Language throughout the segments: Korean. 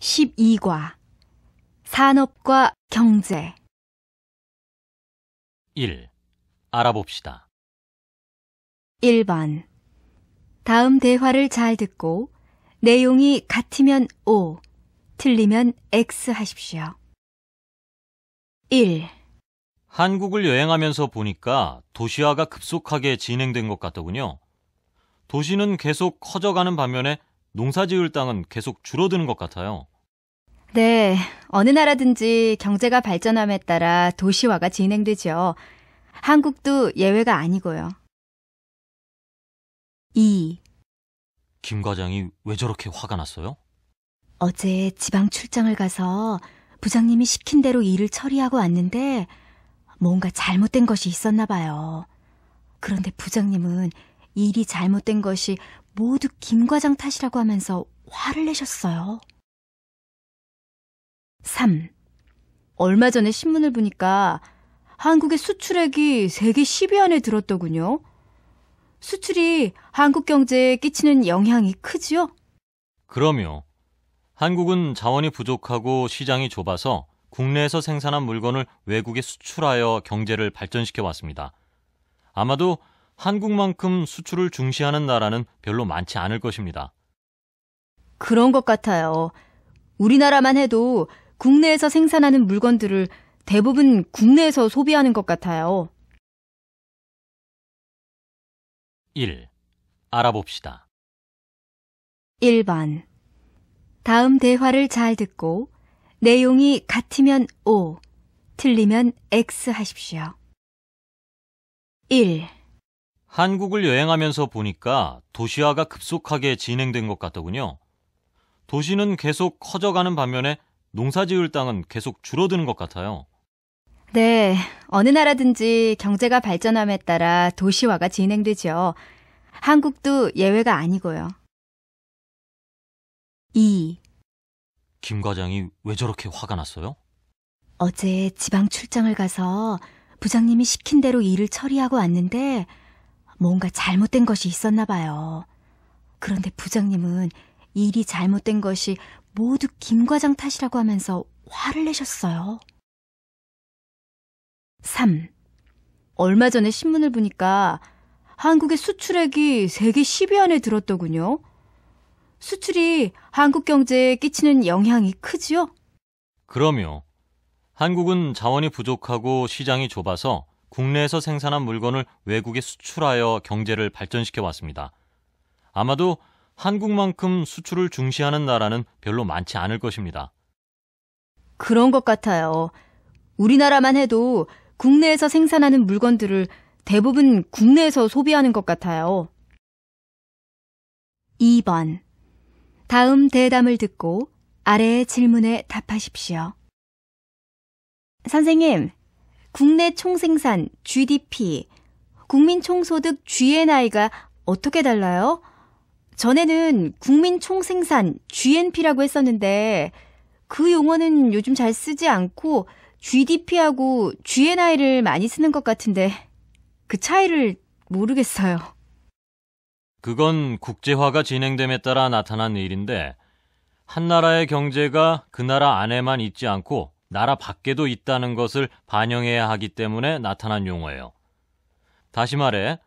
12과 산업과 경제 1. 알아봅시다. 1번 다음 대화를 잘 듣고 내용이 같으면 O, 틀리면 X 하십시오. 1. 한국을 여행하면서 보니까 도시화가 급속하게 진행된 것 같더군요. 도시는 계속 커져가는 반면에 농사지을 땅은 계속 줄어드는 것 같아요. 네, 어느 나라든지 경제가 발전함에 따라 도시화가 진행되죠. 한국도 예외가 아니고요. 2. 김 과장이 왜 저렇게 화가 났어요? 어제 지방 출장을 가서 부장님이 시킨 대로 일을 처리하고 왔는데 뭔가 잘못된 것이 있었나 봐요. 그런데 부장님은 일이 잘못된 것이 모두 김 과장 탓이라고 하면서 화를 내셨어요. 3. 얼마 전에 신문을 보니까 한국의 수출액이 세계 10위 안에 들었더군요. 수출이 한국 경제에 끼치는 영향이 크지요? 그럼요. 한국은 자원이 부족하고 시장이 좁아서 국내에서 생산한 물건을 외국에 수출하여 경제를 발전시켜 왔습니다. 아마도 한국만큼 수출을 중시하는 나라는 별로 많지 않을 것입니다. 그런 것 같아요. 우리나라만 해도 국내에서 생산하는 물건들을 대부분 국내에서 소비하는 것 같아요. 1. 알아봅시다. 1번 다음 대화를 잘 듣고 내용이 같으면 O, 틀리면 X 하십시오. 1. 한국을 여행하면서 보니까 도시화가 급속하게 진행된 것 같더군요. 도시는 계속 커져가는 반면에 농사지을 땅은 계속 줄어드는 것 같아요. 네, 어느 나라든지 경제가 발전함에 따라 도시화가 진행되죠. 한국도 예외가 아니고요. 2. 김 과장이 왜 저렇게 화가 났어요? 어제 지방 출장을 가서 부장님이 시킨 대로 일을 처리하고 왔는데 뭔가 잘못된 것이 있었나 봐요. 그런데 부장님은 일이 잘못된 것이 모두 김 과장 탓이라고 하면서 화를 내셨어요. 3. 얼마 전에 신문을 보니까 한국의 수출액이 세계 10위 안에 들었더군요. 수출이 한국 경제에 끼치는 영향이 크지요? 그럼요. 한국은 자원이 부족하고 시장이 좁아서 국내에서 생산한 물건을 외국에 수출하여 경제를 발전시켜 왔습니다. 아마도 한국만큼 수출을 중시하는 나라는 별로 많지 않을 것입니다. 그런 것 같아요. 우리나라만 해도 국내에서 생산하는 물건들을 대부분 국내에서 소비하는 것 같아요. 2번 다음 대담을 듣고 아래의 질문에 답하십시오. 선생님, 국내 총생산 GDP, 국민 총소득 GNI가 어떻게 달라요? 전에는 국민 총생산 GNP라고 했었는데 그 용어는 요즘 잘 쓰지 않고 GDP하고 GNI를 많이 쓰는 것 같은데 그 차이를 모르겠어요. 그건 국제화가 진행됨에 따라 나타난 일인데 한 나라의 경제가 그 나라 안에만 있지 않고 나라 밖에도 있다는 것을 반영해야 하기 때문에 나타난 용어예요. 다시 말해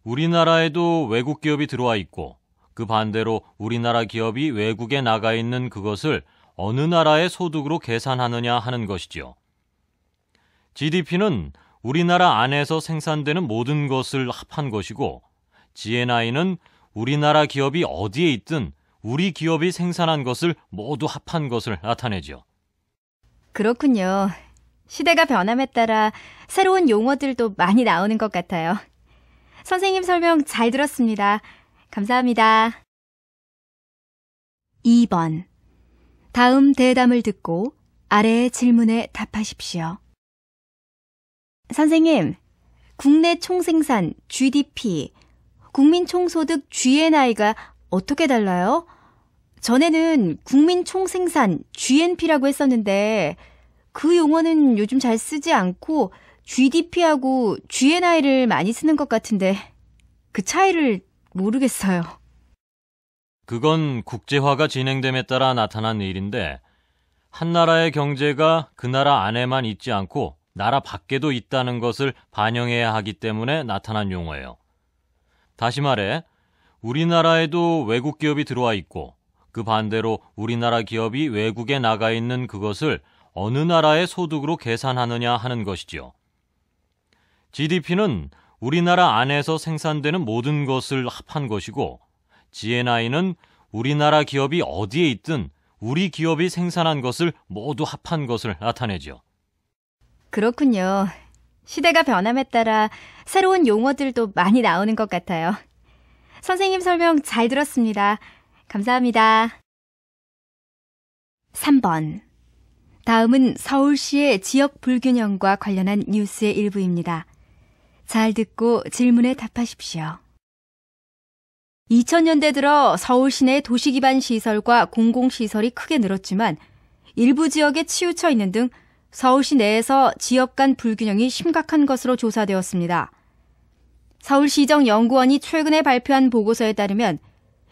우리나라에도 외국 기업이 들어와 있고 그 반대로 우리나라 기업이 외국에 나가 있는 그것을 어느 나라의 소득으로 계산하느냐 하는 것이지요. GDP는 우리나라 안에서 생산되는 모든 것을 합한 것이고 GNI는 우리나라 기업이 어디에 있든 우리 기업이 생산한 것을 모두 합한 것을 나타내죠. 그렇군요. 시대가 변함에 따라 새로운 용어들도 많이 나오는 것 같아요. 선생님 설명 잘 들었습니다. 감사합니다. 2번 다음 대담을 듣고 아래의 질문에 답하십시오. 선생님, 국내 총생산 GDP, 국민 총소득 GNI가 어떻게 달라요? 전에는 국민 총생산 GNP라고 했었는데 그 용어는 요즘 잘 쓰지 않고 GDP하고 GNI를 많이 쓰는 것 같은데 그 차이를 모르겠어요. 그건 국제화가 진행됨에 따라 나타난 일인데 한 나라의 경제가 그 나라 안에만 있지 않고 나라 밖에도 있다는 것을 반영해야 하기 때문에 나타난 용어예요. 다시 말해 우리나라에도 외국 기업이 들어와 있고 그 반대로 우리나라 기업이 외국에 나가 있는 그것을 어느 나라의 소득으로 계산하느냐 하는 것이죠. GDP는 우리나라 안에서 생산되는 모든 것을 합한 것이고 GNI는 우리나라 기업이 어디에 있든 우리 기업이 생산한 것을 모두 합한 것을 나타내죠. 그렇군요. 시대가 변함에 따라 새로운 용어들도 많이 나오는 것 같아요. 선생님 설명 잘 들었습니다. 감사합니다. 3번. 다음은 서울시의 지역 불균형과 관련한 뉴스의 일부입니다. 잘 듣고 질문에 답하십시오. 2000년대 들어 서울 시내 도시기반 시설과 공공시설이 크게 늘었지만 일부 지역에 치우쳐 있는 등 서울시 내에서 지역 간 불균형이 심각한 것으로 조사되었습니다. 서울시정연구원이 최근에 발표한 보고서에 따르면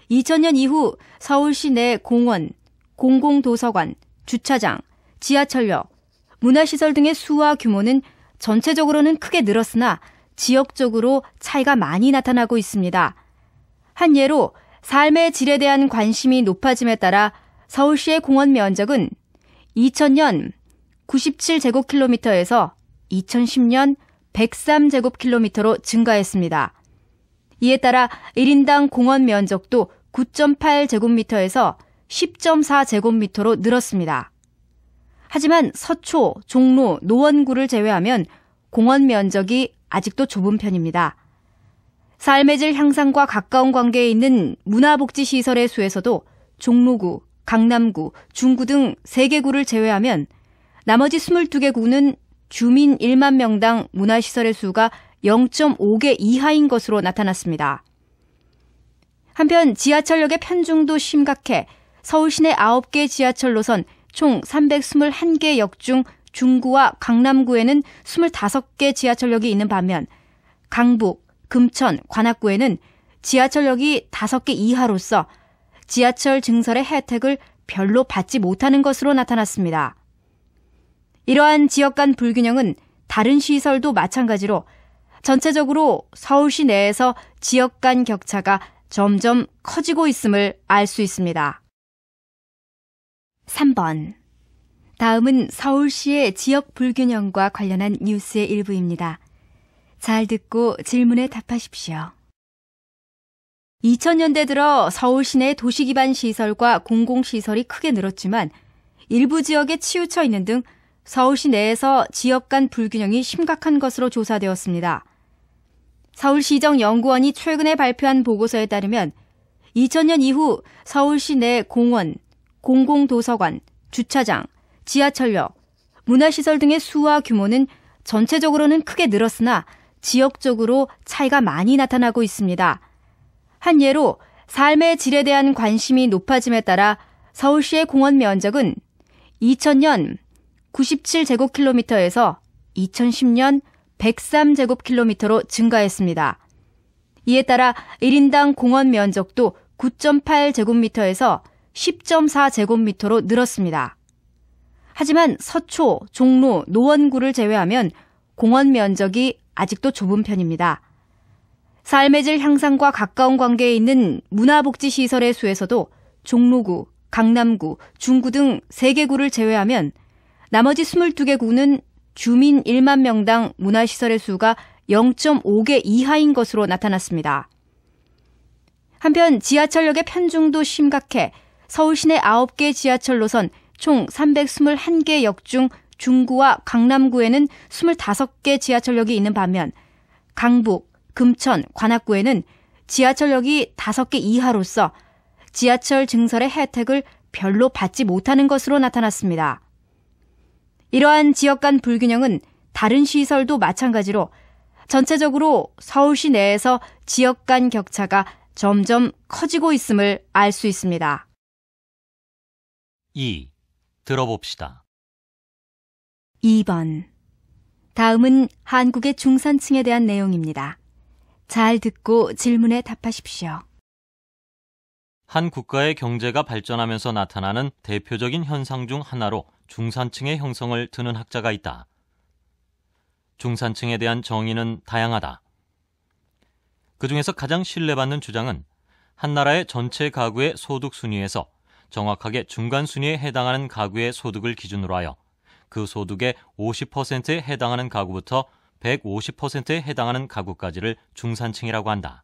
2000년 이후 서울시 내 공원, 공공도서관, 주차장, 지하철역, 문화시설 등의 수와 규모는 전체적으로는 크게 늘었으나 지역적으로 차이가 많이 나타나고 있습니다. 한 예로 삶의 질에 대한 관심이 높아짐에 따라 서울시의 공원 면적은 2000년 97제곱킬로미터에서 2010년 103제곱킬로미터로 증가했습니다. 이에 따라 1인당 공원 면적도 9.8제곱미터에서 10.4제곱미터로 늘었습니다. 하지만 서초, 종로, 노원구를 제외하면 공원 면적이 아직도 좁은 편입니다. 삶의 질 향상과 가까운 관계에 있는 문화복지시설의 수에서도 종로구, 강남구, 중구 등 3개 구를 제외하면 나머지 22개 구는 주민 1만 명당 문화시설의 수가 0.5개 이하인 것으로 나타났습니다. 한편 지하철역의 편중도 심각해 서울 시내 9개 지하철 노선 총 321개 역 중 중구와 강남구에는 25개 지하철역이 있는 반면 강북, 금천, 관악구에는 지하철역이 5개 이하로서 지하철 증설의 혜택을 별로 받지 못하는 것으로 나타났습니다. 이러한 지역 간 불균형은 다른 시설도 마찬가지로 전체적으로 서울시 내에서 지역 간 격차가 점점 커지고 있음을 알 수 있습니다. 3번. 다음은 서울시의 지역 불균형과 관련한 뉴스의 일부입니다. 잘 듣고 질문에 답하십시오. 2000년대 들어 서울 시내 도시기반 시설과 공공시설이 크게 늘었지만 일부 지역에 치우쳐 있는 등 서울시 내에서 지역 간 불균형이 심각한 것으로 조사되었습니다. 서울시정연구원이 최근에 발표한 보고서에 따르면 2000년 이후 서울시 내 공원, 공공도서관, 주차장, 지하철역, 문화시설 등의 수와 규모는 전체적으로는 크게 늘었으나 지역적으로 차이가 많이 나타나고 있습니다. 한 예로 삶의 질에 대한 관심이 높아짐에 따라 서울시의 공원 면적은 2000년 97제곱킬로미터에서 2010년 103제곱킬로미터로 증가했습니다. 이에 따라 1인당 공원 면적도 9.8제곱미터에서 10.4제곱미터로 늘었습니다. 하지만 서초, 종로, 노원구를 제외하면 공원 면적이 아직도 좁은 편입니다. 삶의 질 향상과 가까운 관계에 있는 문화복지시설의 수에서도 종로구, 강남구, 중구 등 3개 구를 제외하면 나머지 22개 구는 주민 1만 명당 문화시설의 수가 0.5개 이하인 것으로 나타났습니다. 한편 지하철역의 편중도 심각해 서울 시내 9개 지하철 노선 총 321개 역 중 중구와 강남구에는 25개 지하철역이 있는 반면 강북, 금천, 관악구에는 지하철역이 5개 이하로서 지하철 증설의 혜택을 별로 받지 못하는 것으로 나타났습니다. 이러한 지역 간 불균형은 다른 시설도 마찬가지로 전체적으로 서울시 내에서 지역 간 격차가 점점 커지고 있음을 알 수 있습니다. 2. 들어봅시다. 2번. 다음은 한국의 중산층에 대한 내용입니다. 잘 듣고 질문에 답하십시오. 한 국가의 경제가 발전하면서 나타나는 대표적인 현상 중 하나로 중산층의 형성을 드는 학자가 있다. 중산층에 대한 정의는 다양하다. 그 중에서 가장 신뢰받는 주장은 한 나라의 전체 가구의 소득 순위에서 정확하게 중간 순위에 해당하는 가구의 소득을 기준으로 하여 그 소득의 50%에 해당하는 가구부터 150%에 해당하는 가구까지를 중산층이라고 한다.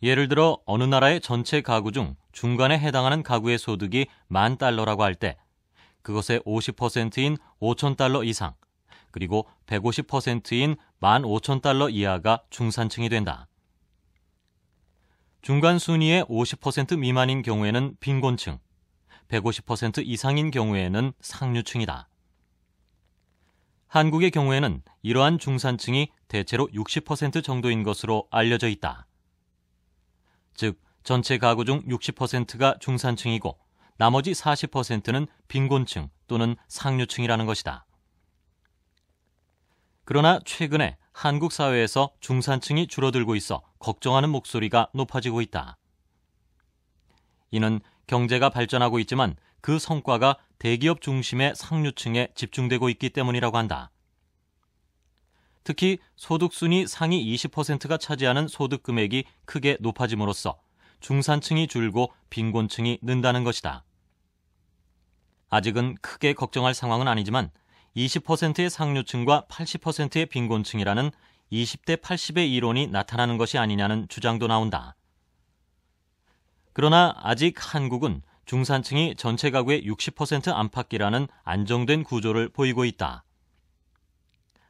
예를 들어 어느 나라의 전체 가구 중 중간에 해당하는 가구의 소득이 $10,000라고 할 때 그것의 50%인 $5,000 이상, 그리고 150%인 $15,000 이하가 중산층이 된다. 중간 순위의 50% 미만인 경우에는 빈곤층, 150% 이상인 경우에는 상류층이다. 한국의 경우에는 이러한 중산층이 대체로 60% 정도인 것으로 알려져 있다. 즉, 전체 가구 중 60%가 중산층이고 나머지 40%는 빈곤층 또는 상류층이라는 것이다. 그러나 최근에 한국 사회에서 중산층이 줄어들고 있어 걱정하는 목소리가 높아지고 있다. 이는 경제가 발전하고 있지만 그 성과가 대기업 중심의 상류층에 집중되고 있기 때문이라고 한다. 특히 소득순위 상위 20%가 차지하는 소득 금액이 크게 높아짐으로써 중산층이 줄고 빈곤층이 는다는 것이다. 아직은 크게 걱정할 상황은 아니지만 20%의 상류층과 80%의 빈곤층이라는 20대 80의 이론이 나타나는 것이 아니냐는 주장도 나온다. 그러나 아직 한국은 중산층이 전체 가구의 60% 안팎이라는 안정된 구조를 보이고 있다.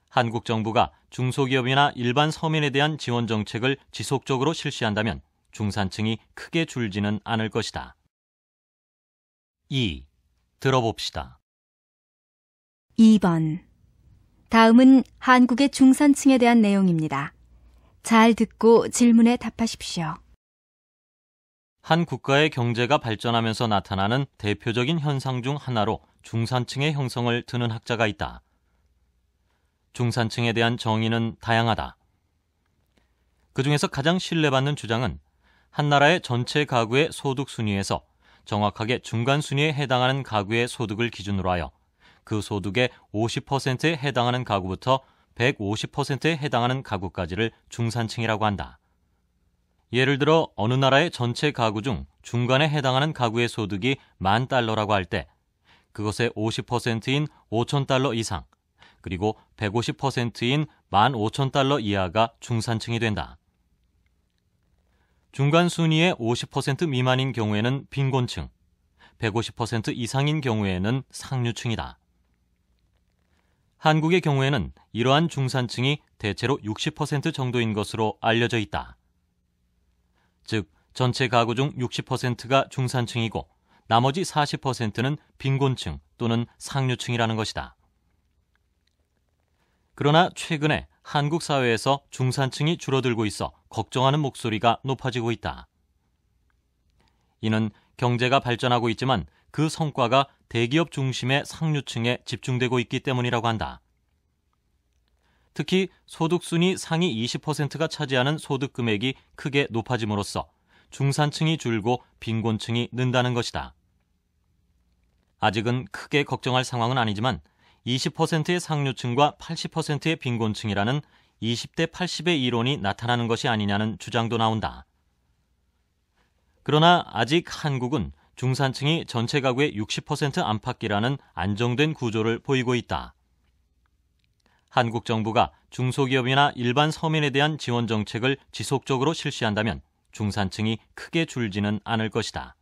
한국 정부가 중소기업이나 일반 서민에 대한 지원 정책을 지속적으로 실시한다면 중산층이 크게 줄지는 않을 것이다. 2. 들어봅시다. 2번. 다음은 한국의 중산층에 대한 내용입니다. 잘 듣고 질문에 답하십시오. 한 국가의 경제가 발전하면서 나타나는 대표적인 현상 중 하나로 중산층의 형성을 드는 학자가 있다. 중산층에 대한 정의는 다양하다. 그 중에서 가장 신뢰받는 주장은 한 나라의 전체 가구의 소득 순위에서 정확하게 중간 순위에 해당하는 가구의 소득을 기준으로 하여 그 소득의 50%에 해당하는 가구부터 150%에 해당하는 가구까지를 중산층이라고 한다. 예를 들어 어느 나라의 전체 가구 중 중간에 해당하는 가구의 소득이 $10,000라고 할 때 그것의 50%인 $5,000 이상, 그리고 150%인 $15,000 이하가 중산층이 된다. 중간 순위의 50% 미만인 경우에는 빈곤층, 150% 이상인 경우에는 상류층이다. 한국의 경우에는 이러한 중산층이 대체로 60% 정도인 것으로 알려져 있다. 즉, 전체 가구 중 60%가 중산층이고 나머지 40%는 빈곤층 또는 상류층이라는 것이다. 그러나 최근에 한국 사회에서 중산층이 줄어들고 있어 걱정하는 목소리가 높아지고 있다. 이는 경제가 발전하고 있지만 그 성과가 대기업 중심의 상류층에 집중되고 있기 때문이라고 한다. 특히 소득순위 상위 20%가 차지하는 소득 금액이 크게 높아짐으로써 중산층이 줄고 빈곤층이 는다는 것이다. 아직은 크게 걱정할 상황은 아니지만 20%의 상류층과 80%의 빈곤층이라는 20대 80의 이론이 나타나는 것이 아니냐는 주장도 나온다. 그러나 아직 한국은 중산층이 전체 가구의 60% 안팎이라는 안정된 구조를 보이고 있다. 한국 정부가 중소기업이나 일반 서민에 대한 지원 정책을 지속적으로 실시한다면 중산층이 크게 줄지는 않을 것이다.